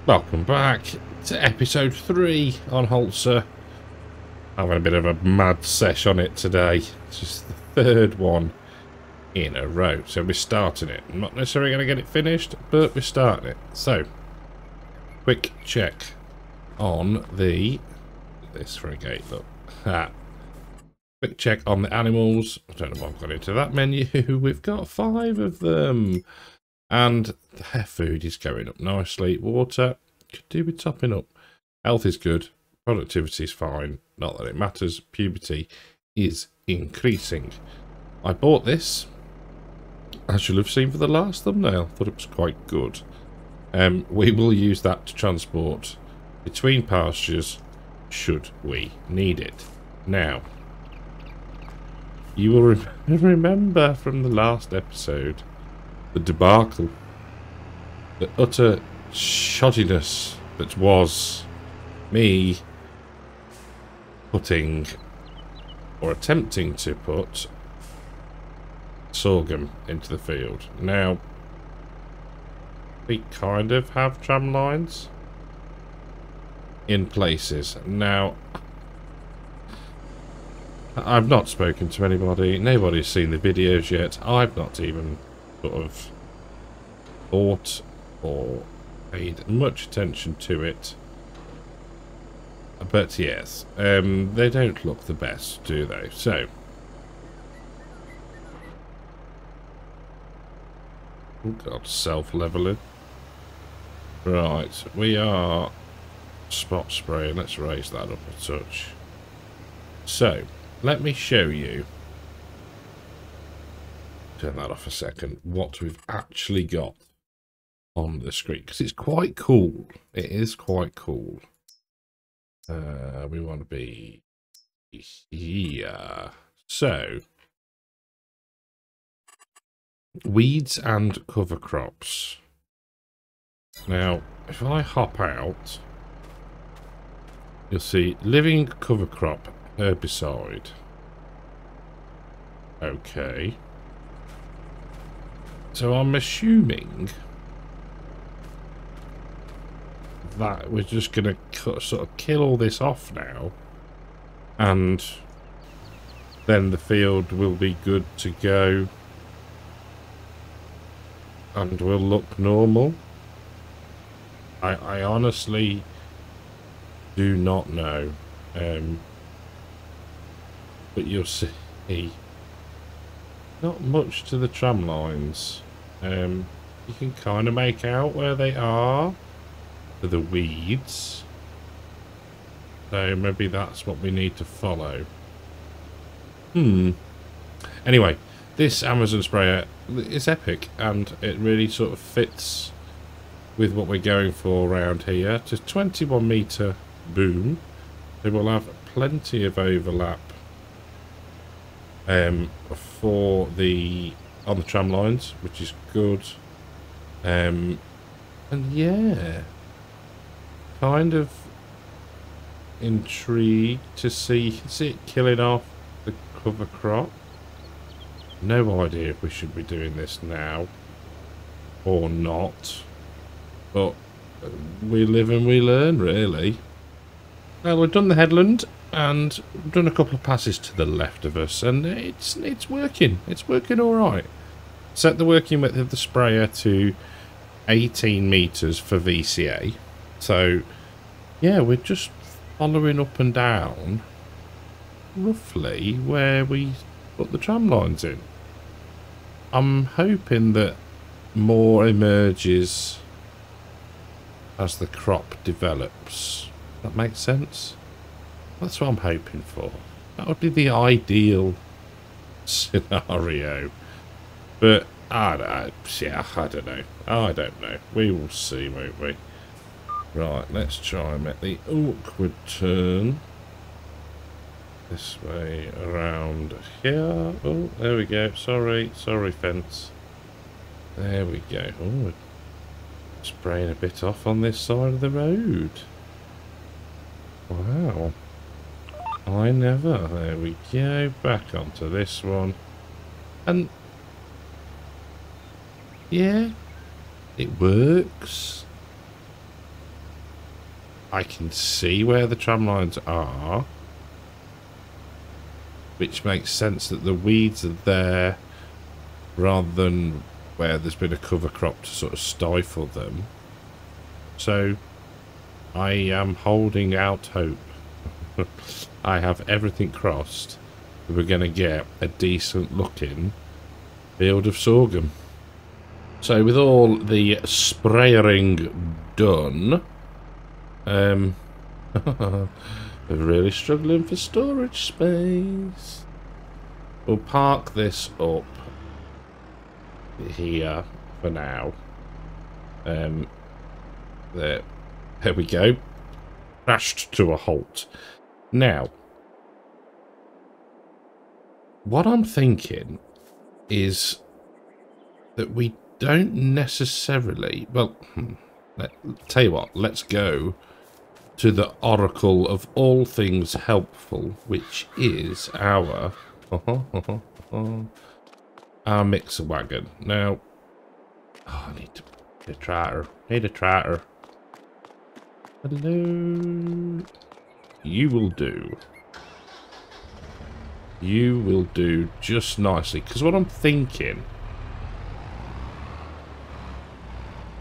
Welcome back to episode 3 on Holzer. Having a bit of a mad sesh on it today. It's just the third one in a row. So we're starting it. I'm not necessarily going to get it finished, but we're starting it. So, quick check on the... This for a gate, look. Quick check on the animals. I don't know why I've got into that menu. We've got 5 of them. And their food is going up nicely. Water could do with topping up. Health is good. Productivity is fine. Not that it matters. Puberty is increasing. I bought this, as you'll have seen for the last thumbnail. Thought it was quite good. We will use that to transport between pastures should we need it. Now, you will remember from the last episode the debacle, the utter shoddiness that was me putting, or attempting to put, sorghum into the field. Now, we kind of have tram lines in places. Now, I've not spoken to anybody, nobody's seen the videos yet, I've not even sort of thought or paid much attention to it, but yes, they don't look the best, do they? So, oh god, self-leveling. Right, we are spot spraying. Let's raise that up a touch. So, let me show you, turn that off a second, what we've actually got on the screen, because it's quite cool. It is quite cool. We want to be here. So, weeds and cover crops. Now, if I hop out, you'll see living cover crop herbicide. Okay. So I'm assuming that we're just going to sort of kill all this off now, and then the field will be good to go and will look normal. I honestly do not know, but you'll see not much to the tram lines. You can kind of make out where they are for the weeds, so maybe that's what we need to follow. Anyway, this Amazon sprayer is epic, and it really sort of fits with what we're going for around here. Just 21 meter boom, so we'll have plenty of overlap for the on the tram lines, which is good. And yeah, kind of intrigued to see it killing off the cover crop. No idea if we should be doing this now or not, but we live and we learn, really. Well, we've done the headland and we've done a couple of passes to the left of us, and it's working. It's working all right. Set the working width of the sprayer to 18 meters for VCA. So, yeah, we're just following up and down roughly where we put the tram lines in. I'm hoping that more emerges as the crop develops. That makes sense? That's what I'm hoping for. That would be the ideal scenario. But I don't know. We will see, won't we? Right, let's try and make the awkward turn this way around here. Oh, there we go. Sorry, fence. There we go. Oh, spraying a bit off on this side of the road. Wow. I never. There we go. Back onto this one. And yeah, it works. I can see where the tram lines are, which makes sense that the weeds are there rather than where there's been a cover crop to sort of stifle them. So I am holding out hope. I have everything crossed that we're going to get a decent looking field of sorghum. So with all the sprayering done, we're really struggling for storage space. We'll park this up here for now. There we go. Crashed to a halt. Now, what I'm thinking is that we don't necessarily... Well, tell you what, let's go to the oracle of all things helpful, which is our mixer wagon. Now, I need a tractor. Need a tractor. Hello. You will do. You will do just nicely. Because what I'm thinking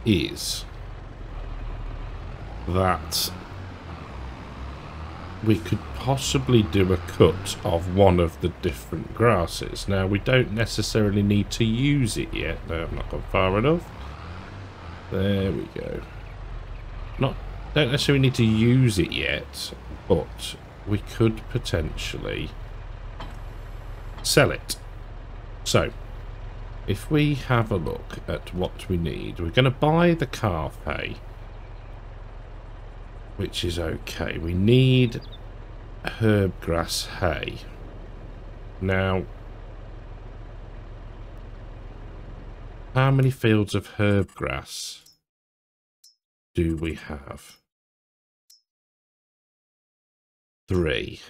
is that we could possibly do a cut of one of the different grasses. Now, we don't necessarily need to use it yet. No, I've not gone far enough. There we go. Don't necessarily need to use it yet, but we could potentially sell it. So, if we have a look at what we need, we're going to buy the calf hay, which is okay. We need herb grass hay. Now, how many fields of herb grass do we have? 3.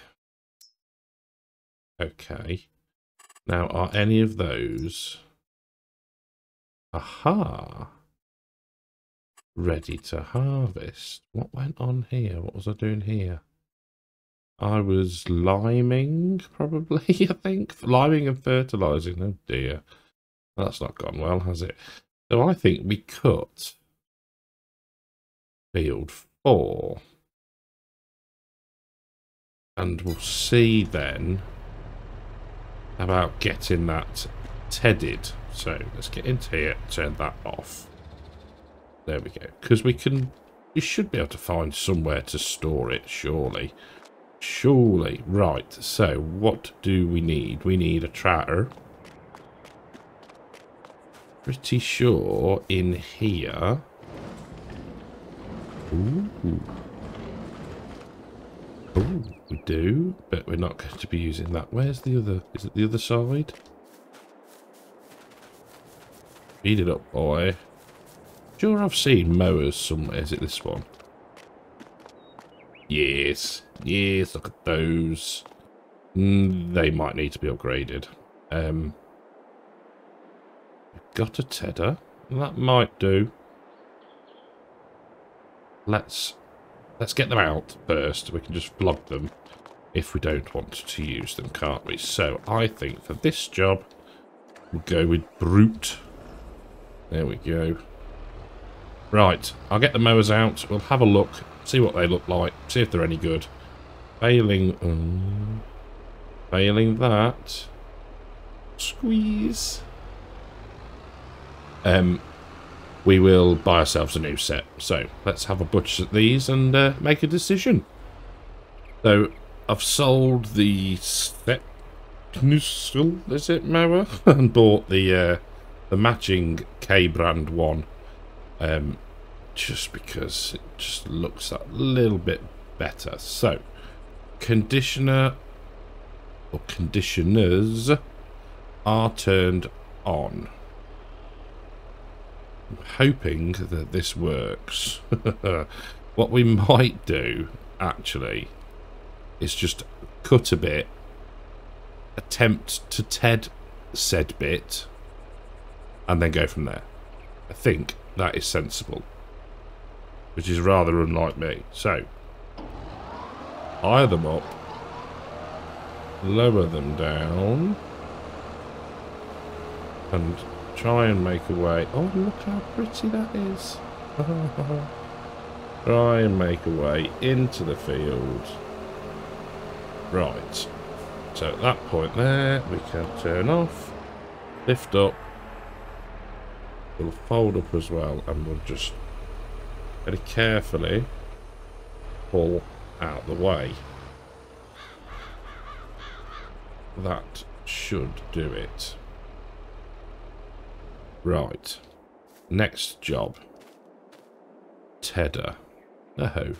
Okay. Now, are any of those... Aha! Ready to harvest. What went on here? What was I doing here? I was liming, probably, I think. Liming and fertilising. Oh dear. That's not gone well, has it? So I think we cut field 4. And we'll see then about getting that tedded. So let's get into here, turn that off. There we go. Because we should be able to find somewhere to store it, surely. Surely. Right, so what do we need? We need a tractor. Pretty sure in here. Ooh. Oh, we do, but we're not going to be using that. Where's the other? Is it the other side? Speed it up, boy. Sure, I've seen mowers somewhere. Is it this one? Yes. Yes, look at those. They might need to be upgraded. We've got a tedder. That might do. Let's get them out first. We can just flog them if we don't want to use them, can't we? So I think for this job, we'll go with brute. There we go. Right, I'll get the mowers out. We'll have a look, see what they look like, see if they're any good. Failing that, squeeze. We will buy ourselves a new set. So let's have a butch at these and make a decision. So I've sold the step Knussel, is it, mower, and bought the matching K brand one. Just because it just looks a little bit better. So conditioner or conditioners are turned on. I'm hoping that this works. What we might do, actually, is just cut a bit, attempt to ted said bit, and then go from there. I think that is sensible. which is rather unlike me. So, hire them up, lower them down, and try and make a way. Oh, look how pretty that is. Try and make a way into the field. Right. So at that point there, we can turn off, lift up, we'll fold up as well, and we'll just very carefully pull out the way. That should do it. Right. Next job. Tedder. Oh,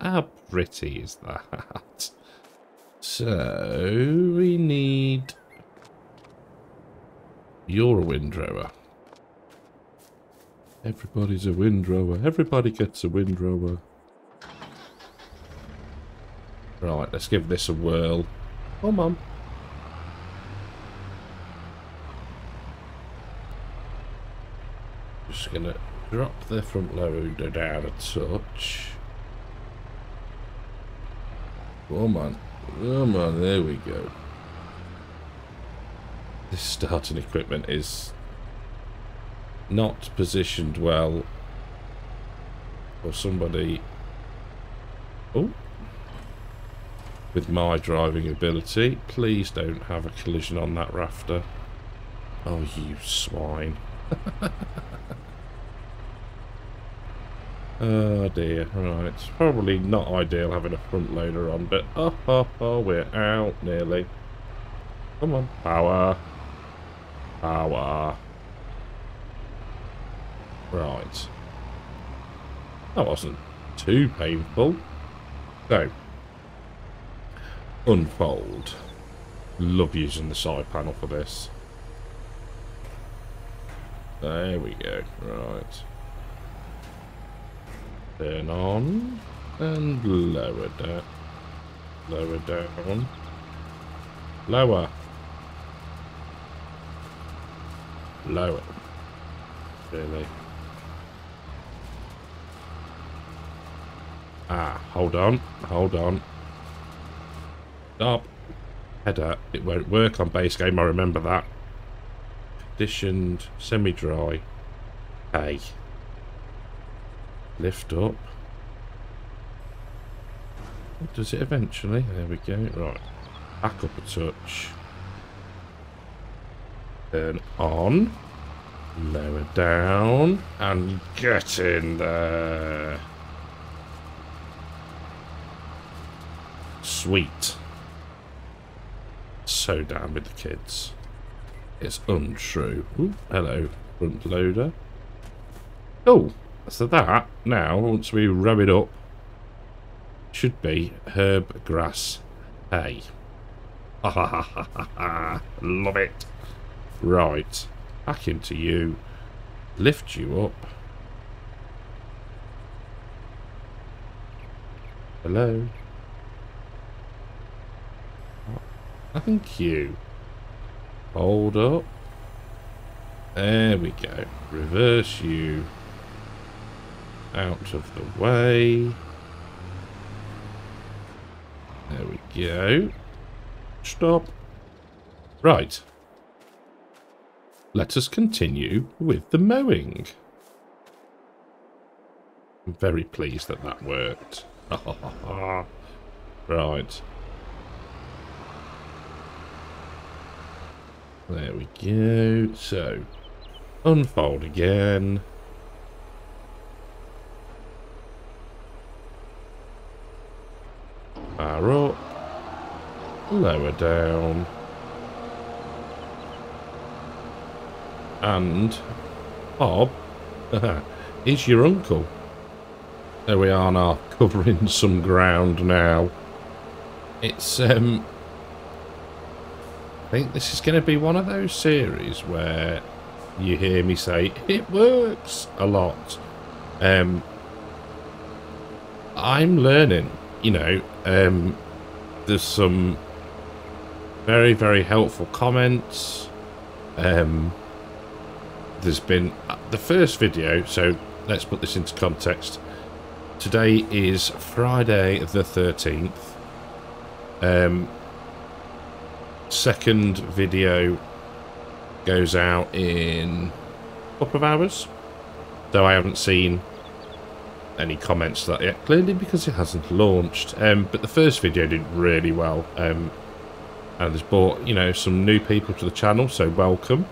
how pretty is that? So, we need... You're a windrower. Everybody's a windrower. Everybody gets a windrower. Right, let's give this a whirl. Come on. Just gonna drop the front loader down a touch. Come on. Come on, there we go. This starting equipment is not positioned well for somebody with my driving ability. Please don't have a collision on that rafter. Oh, you swine. Oh dear, right. It's probably not ideal having a front loader on, but we're out nearly. Come on, power. Power. Right. That wasn't too painful. So, unfold. Love using the side panel for this. There we go. Right. Turn on and lower down. Lower down. Lower. Lower. Really? Ah, hold on. Hold on. Stop. Header. It won't work on base game, I remember that. Conditioned, semi-dry. Hey. Lift up. Does it eventually? There we go. Right. Back up a touch. Turn on. Lower down. And get in there. Sweet. So down with the kids. It's untrue. Ooh, hello, front loader. Oh, so that, now, once we rub it up, should be herb, grass, hay. Ha ha ha ha ha ha. Love it. Right. Back into you. Lift you up. Hello. Thank you. Hold up. There we go. Reverse you. Out of the way. There we go. Stop. Right. Let us continue with the mowing. I'm very pleased that that worked. Right. There we go. So, unfold again. Power up. Lower down. And Bob is your uncle. There we are now, covering some ground now. It's I think this is going to be one of those series where you hear me say it works a lot. I'm learning, you know. There's some very, very helpful comments. There's been the first video, so let's put this into context. today is Friday the 13th. Second video goes out in a couple of hours. Though I haven't seen any comments to that yet, clearly because it hasn't launched. But the first video did really well. And has brought, you know, some new people to the channel, so welcome.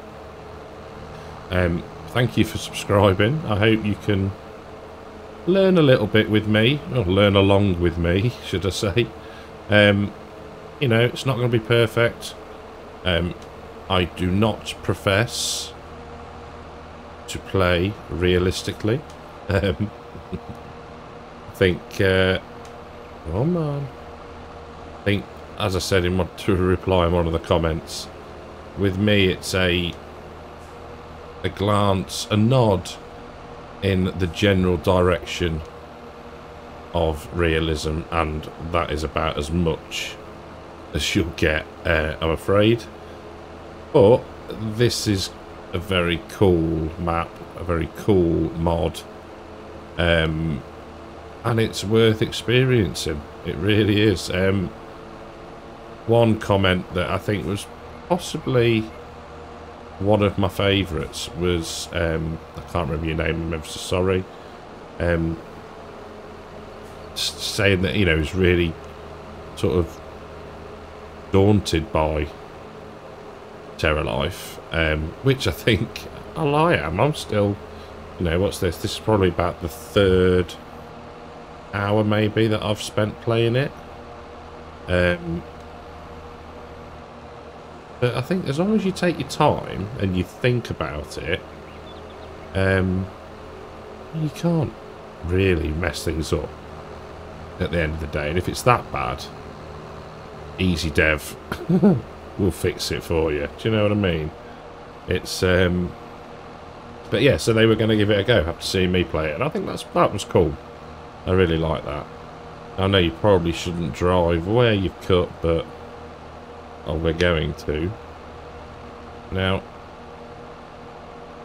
Thank you for subscribing. I hope you can learn a little bit with me, or learn along with me, should I say. You know, it's not going to be perfect. I do not profess to play realistically. I think, come on. I think, as I said to reply in one of the comments, with me it's a glance, a nod in the general direction of realism, and that is about as much as you'll get, I'm afraid. But this is a very cool map, a very cool mod, and it's worth experiencing. It really is. One comment that I think was possibly one of my favourites was, I can't remember your name, I'm ever so sorry, saying that, you know, he's really sort of daunted by Terralife, which I think I am. I'm still, you know, what's this? This is probably about the third hour maybe that I've spent playing it. But I think as long as you take your time and you think about it, you can't really mess things up at the end of the day. And if it's that bad, easy dev will fix it for you. Do you know what I mean? It's but yeah, so they were going to give it a go after seeing me play it, and I think that was cool. I really like that. I know you probably shouldn't drive where you've cut, but we're going to. Now,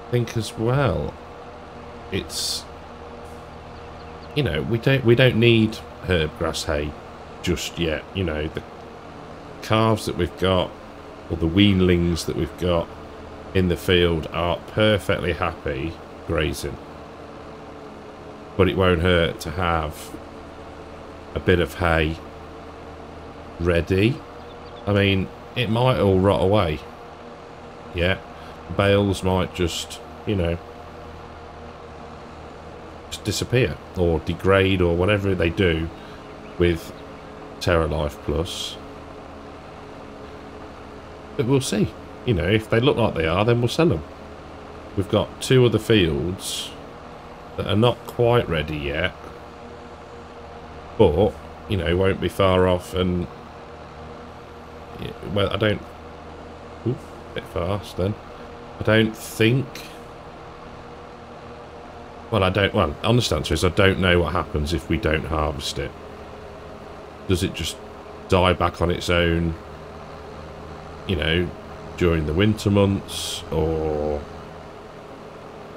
I think as well, it's, you know, we don't need herb grass hay just yet. You know, the calves that we've got, or the weanlings that we've got in the field, are perfectly happy grazing. But it won't hurt to have a bit of hay ready. I mean, it might all rot away. Yeah. Bales might just, you know, just disappear or degrade or whatever they do with Terralife Plus. But we'll see. You know, if they look like they are, then we'll sell them. We've got 2 other fields that are not quite ready yet, but, you know, won't be far off. And well, I don't... Ooh, a bit fast then. I don't think... Well, honest answer is I don't know what happens if we don't harvest it. Does it just die back on its own, you know, during the winter months? Or,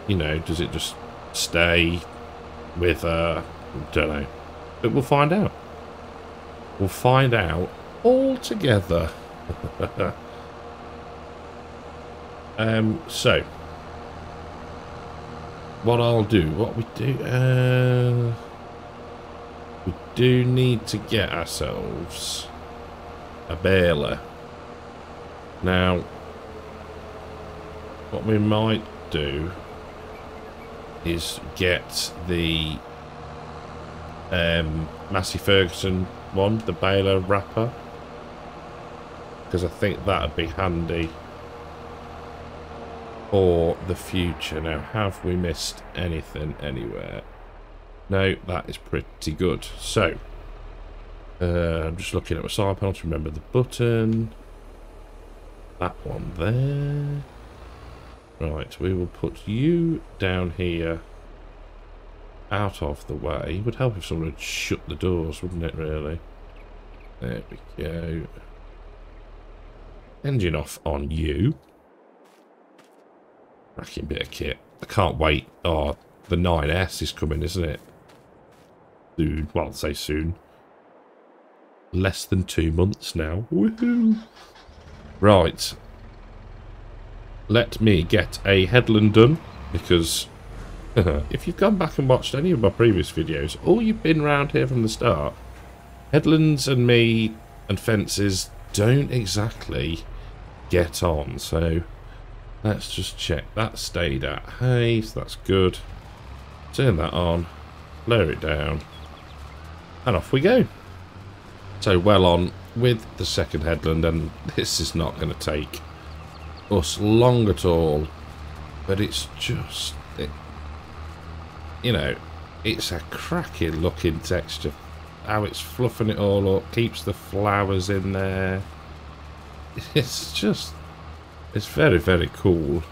you know, does it just stay with, I don't know. But we'll find out. We'll find out all together. So what I'll do, we do need to get ourselves a baler. Now, what we might do is get the Massey Ferguson one, the baler wrapper, because I think that'd be handy for the future. Now, have we missed anything anywhere? No, that is pretty good. So, I'm just looking at my side panel to remember the button. That one there. Right, we will put you down here, out of the way. It would help if someone would shut the doors, wouldn't it, really? There we go. Engine off on you. Cracking bit of kit. I can't wait. Oh, the 9S is coming, isn't it? soon. Well, I'll say soon. Less than 2 months now. Woohoo! Right. Let me get a headland done, because if you've gone back and watched any of my previous videos, or you've been round here from the start, headlands and me and fences don't exactly get on. So let's just check. That stayed at hay, so that's good. Turn that on, lower it down, and off we go. So well on with the second headland, and this is not going to take us long at all, but it's just, you know, it's a cracking looking texture. How it's fluffing it all up, keeps the flowers in there. It's just, it's very, very cool.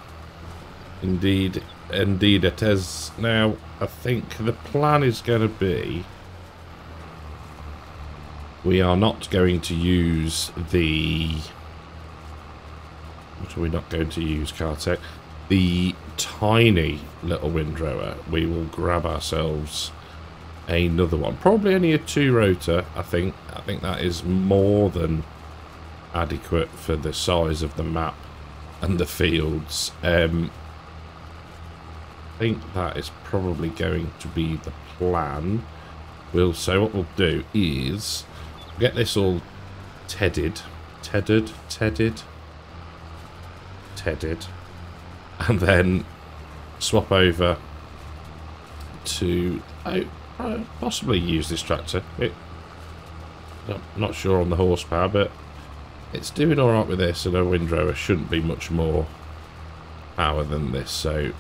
Indeed it is. Now, I think the plan is going to be, we are not going to use the, what are we not going to use, Cartech? The tiny little windrower. We will grab ourselves another one. Probably only a 2-rotor, I think. I think that is more than adequate for the size of the map and the fields. I think that is probably going to be the plan. So what we'll do is get this all tedded, and then swap over to possibly use this tractor. I'm not sure on the horsepower, but it's doing all right with this, and a windrower shouldn't be much more power than this, so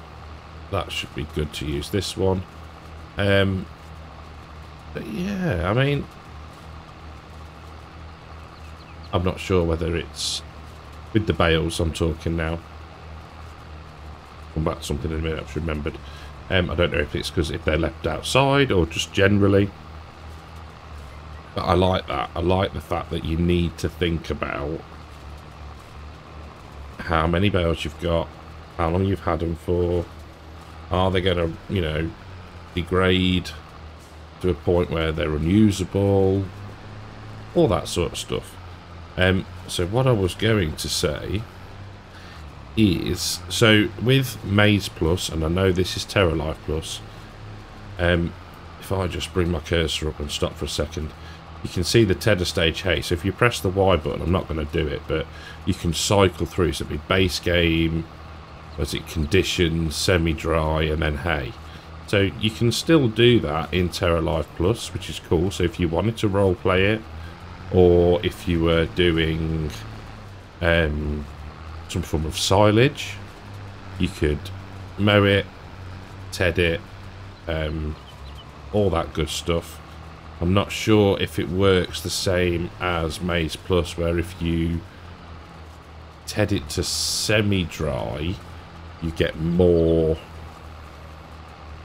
that should be good to use this one. But yeah, I mean, I'm not sure whether it's with the bales I'm talking now. Come back to something in a minute I've remembered. I don't know if it's because if they're left outside or just generally. But I like that. I like the fact that you need to think about how many bales you've got, how long you've had them for, are they going to, you know, degrade to a point where they're unusable, all that sort of stuff. So what I was going to say is, so with Maize Plus, and I know this is Terralife Plus, if I just bring my cursor up and stop for a second, you can see the tedder stage hay. So if you press the Y button, I'm not going to do it, but you can cycle through. So it'll be base game, was it conditions, semi-dry, and then hay. So you can still do that in Terralife Plus, which is cool. So if you wanted to role play it, or if you were doing some form of silage, you could mow it, ted it, all that good stuff. I'm not sure if it works the same as Maize Plus, where if you ted it to semi-dry, you get more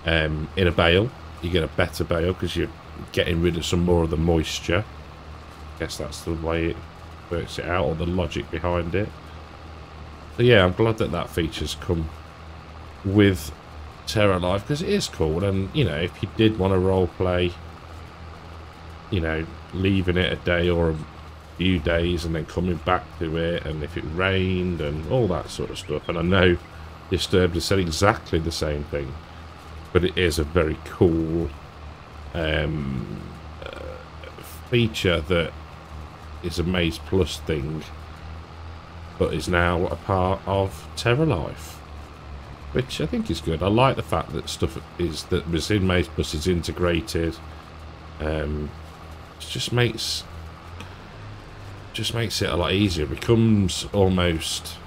in a bale. You get a better bale because you're getting rid of some more of the moisture. I guess that's the way it works it out, or the logic behind it. So yeah, I'm glad that that feature's come with Terralife, because it is cool. And you know, if you did want to role play, you know, leaving it a day or a few days and then coming back to it, and if it rained and all that sort of stuff. And I know Disturbed has said exactly the same thing, but it is a very cool feature that is a Maize Plus thing, but is now a part of Terralife, which I think is good. I like the fact that stuff is that was in Maize Plus is integrated. It just makes it a lot easier. It becomes almost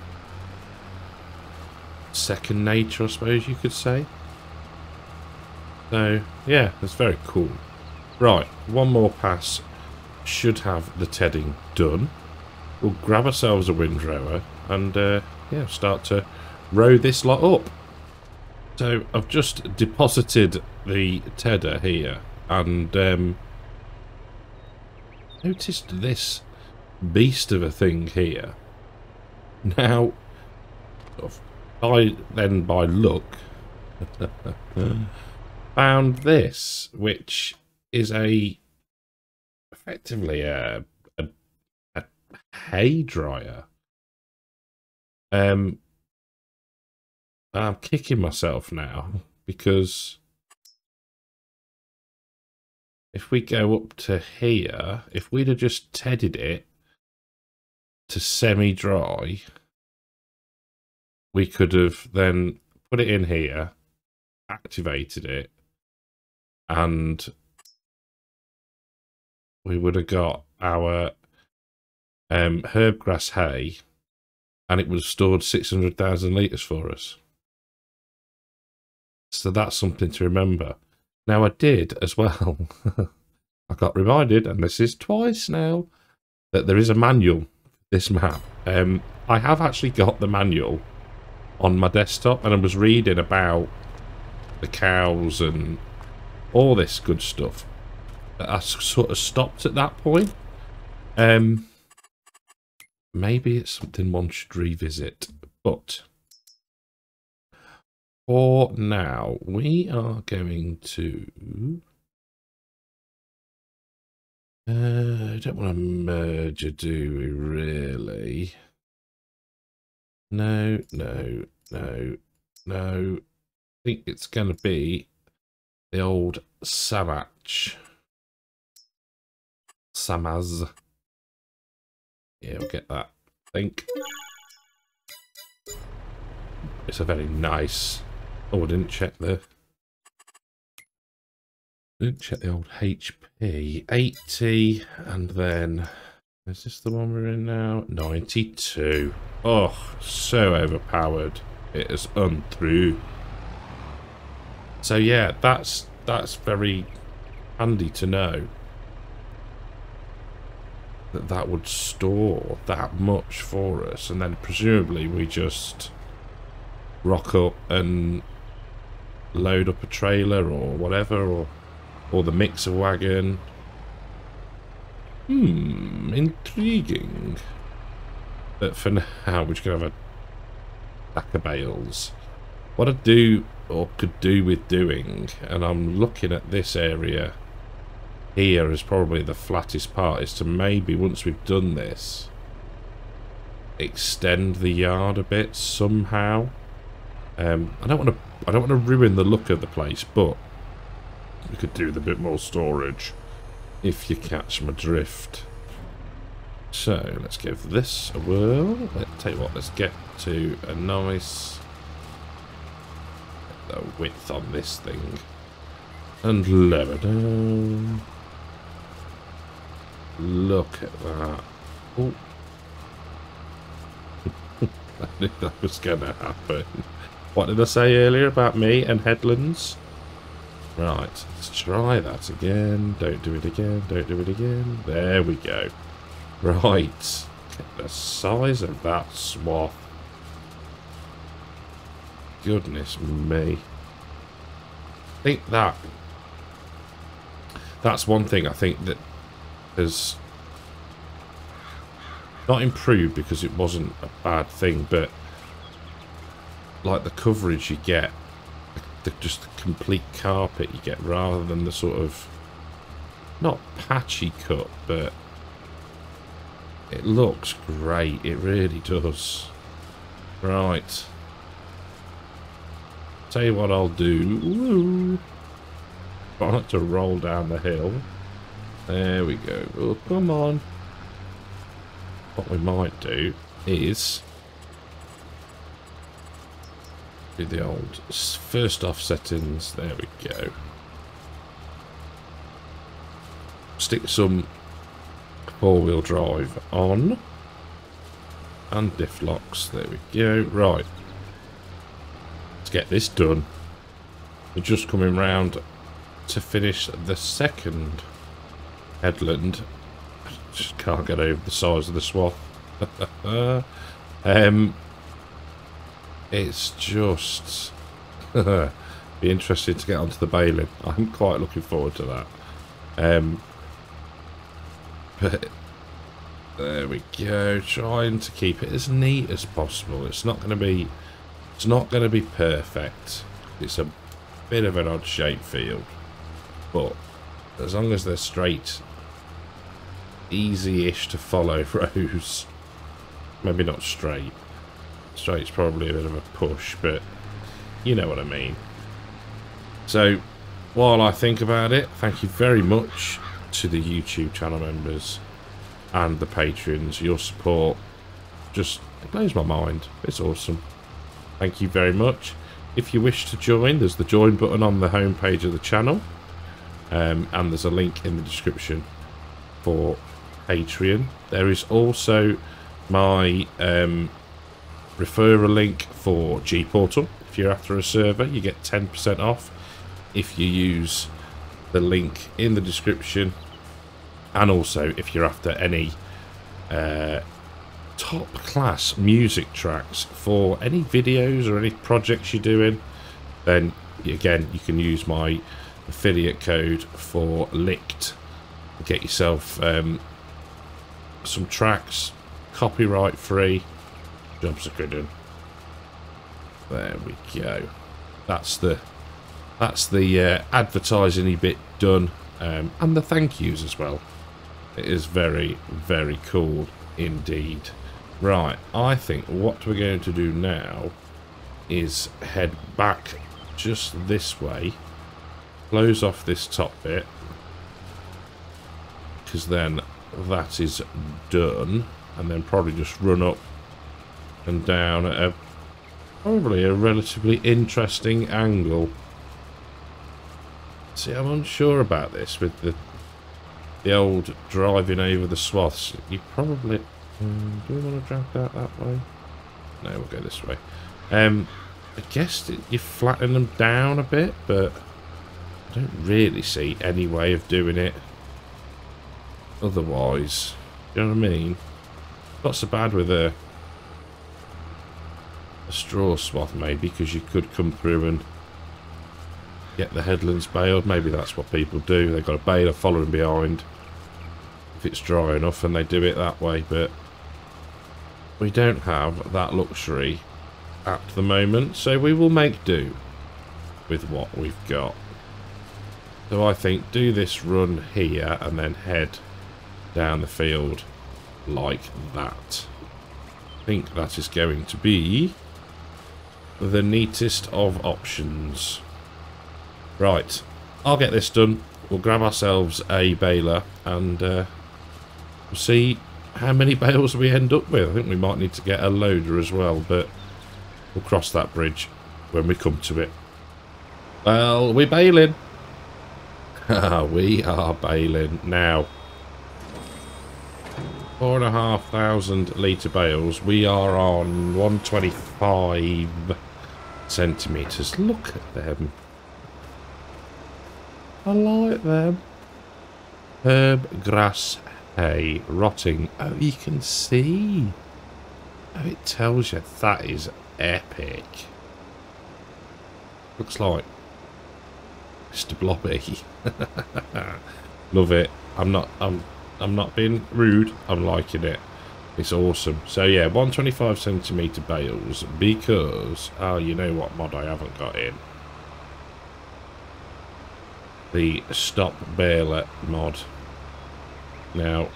second nature, I suppose you could say. So yeah, it's very cool. Right, one more pass should have the tedding done. We'll grab ourselves a windrower and yeah, start to row this lot up. So I've just deposited the tedder here, and noticed this beast of a thing here. Now, by luck, found this, which is effectively a hay dryer. I'm kicking myself now because if we go up to here, if we'd have just tedded it to semi-dry, we could have then put it in here, activated it, and we would have got our herbgrass hay, and it would have stored 600,000 litres for us. So that's something to remember. Now I did as well. I got reminded, and this is twice now, that there is a manual for this map. I have actually got the manual on my desktop, and I was reading about the cows and all this good stuff. I sort of stopped at that point. Maybe it's something one should revisit, but for now, we are going to... I don't want to merge, do we really? No. I think it's going to be the old Samaz. Yeah, we'll get that, I think. It's a very nice... Oh, I didn't check the old HP. 80, and then... Is this the one we're in now? 92. Oh, so overpowered. It is untrue. So yeah, that's very handy to know. That would store that much for us, and then presumably we just rock up and load up a trailer or whatever, or the mixer wagon. Intriguing. But for now, we're just gonna have a stack of bales. What I do or could do with doing, and I'm looking at this area here as probably the flattest part, is to maybe, once we've done this, extend the yard a bit somehow. I don't want to ruin the look of the place, but we could do with a bit more storage, if you catch my drift. So let's give this a whirl. Let's tell you what, let's get to a nice width on this thing and lower down. Look at that. Oh. I knew that was going to happen. What did I say earlier about me and headlands? Right, let's try that again. Don't do it again. Don't do it again. There we go. Right. Get the size of that swath. Goodness me. I think that's one thing I think that has not improved, because it wasn't a bad thing, but like the coverage you get, just the complete carpet you get, rather than the sort of not patchy cut, but it looks great. It really does. Right. Tell you what I'll do. Woo. Try not to roll down the hill. There we go. Oh, come on. What we might do is do the old first off settings. There we go. Stick some four-wheel drive on and diff locks. There we go. Right. Let's get this done. We're just coming round to finish the second headland. Just can't get over the size of the swath. It's just be interesting to get onto the baling. I'm quite looking forward to that. But there we go. Trying to keep it as neat as possible. It's not going to be perfect. It's a bit of an odd shaped field, but As long as they're straight, easy-ish to follow rows. Maybe not straight. Straight's probably a bit of a push, but you know what I mean. So, while I think about it, thank you very much to the YouTube channel members and the patrons. Your support just blows my mind. It's awesome. Thank you very much. If you wish to join, there's the join button on the home page of the channel, and there's a link in the description for Patreon. There is also my referral link for gportal. If you're after a server, you get 10% off if you use the link in the description. And also, if you're after any top class music tracks for any videos or any projects you're doing, then again you can use my affiliate code for licked to get yourself some tracks copyright free. Jobs are good in. There we go. That's the advertising-y bit done, and the thank yous as well. It is very, very cool indeed. Right, I think what we're going to do now is head back just this way, close off this top bit, because then that is done, and then probably just run up and down at probably a relatively interesting angle. See, I'm unsure about this with the old driving over the swaths. You probably... do we want to drag that way? No, we'll go this way. I guess you flatten them down a bit, but I don't really see any way of doing it otherwise. You know what I mean? Not so bad with a straw swath, maybe, because you could come through and get the headlands baled. Maybe that's what people do. They've got a baler following behind if it's dry enough, and they do it that way. But we don't have that luxury at the moment, so we will make do with what we've got. So I think do this run here and then head down the field like that. I think that is going to be the neatest of options. Right, I'll get this done. We'll grab ourselves a baler and we'll see how many bales we end up with. I think we might need to get a loader as well, but we'll cross that bridge when we come to it. Well, we're baling. We are baling now. 4,500 litre bales. We are on 125 centimetres. Look at them. I like them. Herb, grass, hay, rotting. Oh, you can see. Oh, it tells you. That is epic. Looks like Mr. Blobby. Love it. I'm not being rude. I'm liking it. It's awesome. So yeah, 125 centimetre bales because you know what mod I haven't got in? The stop baler mod. Now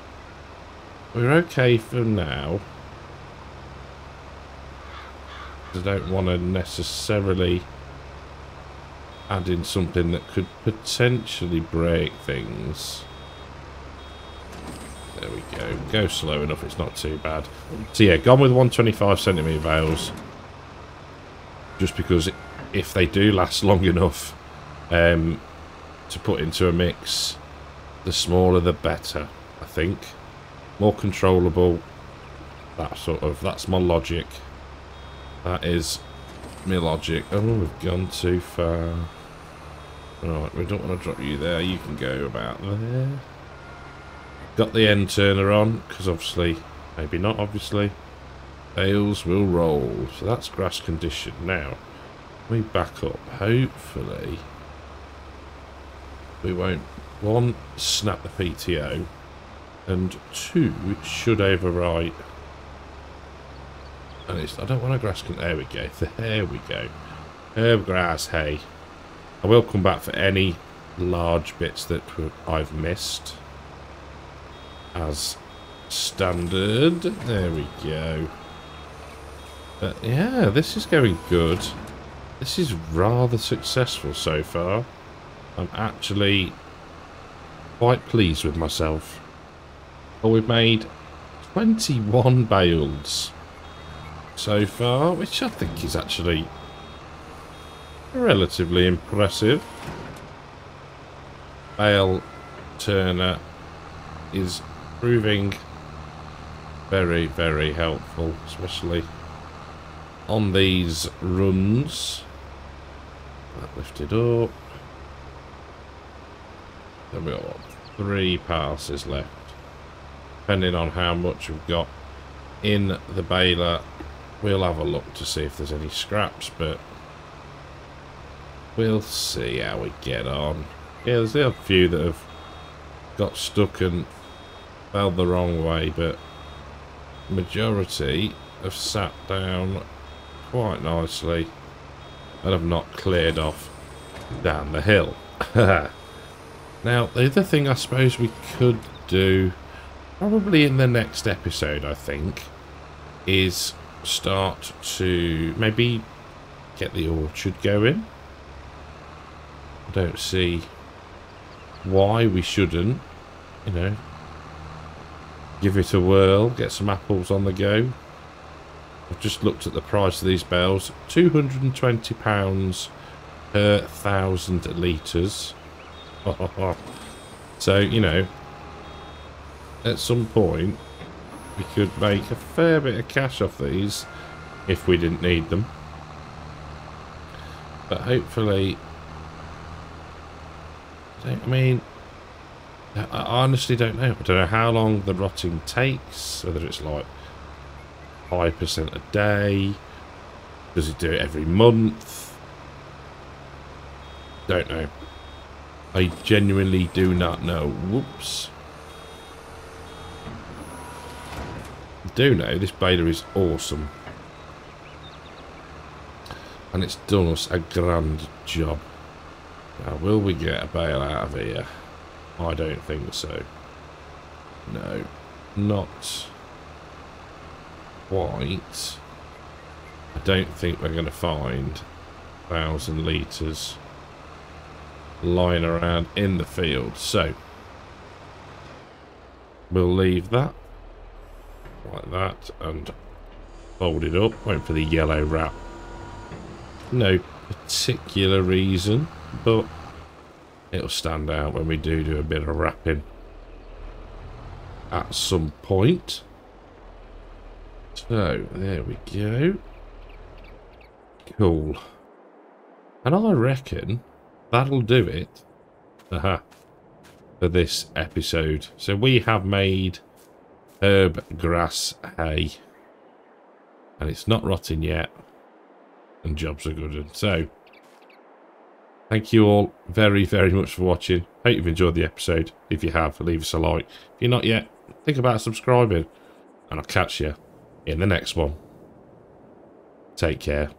we're okay for now. I don't want to necessarily add in something that could potentially break things. There we go. Go slow enough, it's not too bad. So yeah, gone with 125 centimetre bales. Just because if they do last long enough to put into a mix, the smaller the better, I think. More controllable. That's my logic. That is my logic. Oh, we've gone too far. Right, we don't want to drop you there. You can go about there. Got the end turner on, because obviously, maybe not obviously, bales will roll. So that's grass condition. Now, we back up. Hopefully, we won't, one, snap the PTO, and two, it should overwrite. And it's, I don't want a grass there we go. There we go. Herb, grass, hay. I will come back for any large bits that I've missed. As standard. There we go. But yeah, this is going good. This is rather successful so far. I'm actually quite pleased with myself. Well, we've made 21 bales so far, which I think is actually relatively impressive. Bale turner is proving very, very helpful, especially on these runs. That lifted up. Then we've got 3 passes left. Depending on how much we've got in the baler, we'll have a look to see if there's any scraps, but we'll see how we get on. Yeah, there's a few that have got stuck and fell the wrong way, but majority have sat down quite nicely and have not cleared off down the hill. Now, the other thing I suppose we could do, probably in the next episode, I think, is start to maybe get the orchard going. I don't see why we shouldn't, you know, give it a whirl, get some apples on the go. I've just looked at the price of these bales, £220 per 1,000 litres. So, you know, at some point we could make a fair bit of cash off these if we didn't need them. But hopefully, I mean, I honestly don't know. I don't know how long the rotting takes, whether it's like 5% a day. Does it do it every month? Don't know. I genuinely do not know. Whoops. I do know this baler is awesome. And it's done us a grand job. Now, will we get a bale out of here? I don't think so. No, not quite. I don't think we're going to find 1,000 litres lying around in the field. So, we'll leave that like that and fold it up. Wait for the yellow wrap. No particular reason, but it'll stand out when we do a bit of wrapping at some point. So, there we go. Cool. And I reckon that'll do it for this episode. So we have made herb grass hay. And it's not rotting yet. And jobs are good. So, thank you all very, very much for watching. Hope you've enjoyed the episode. If you have, leave us a like. If you're not yet, think about subscribing. And I'll catch you in the next one. Take care.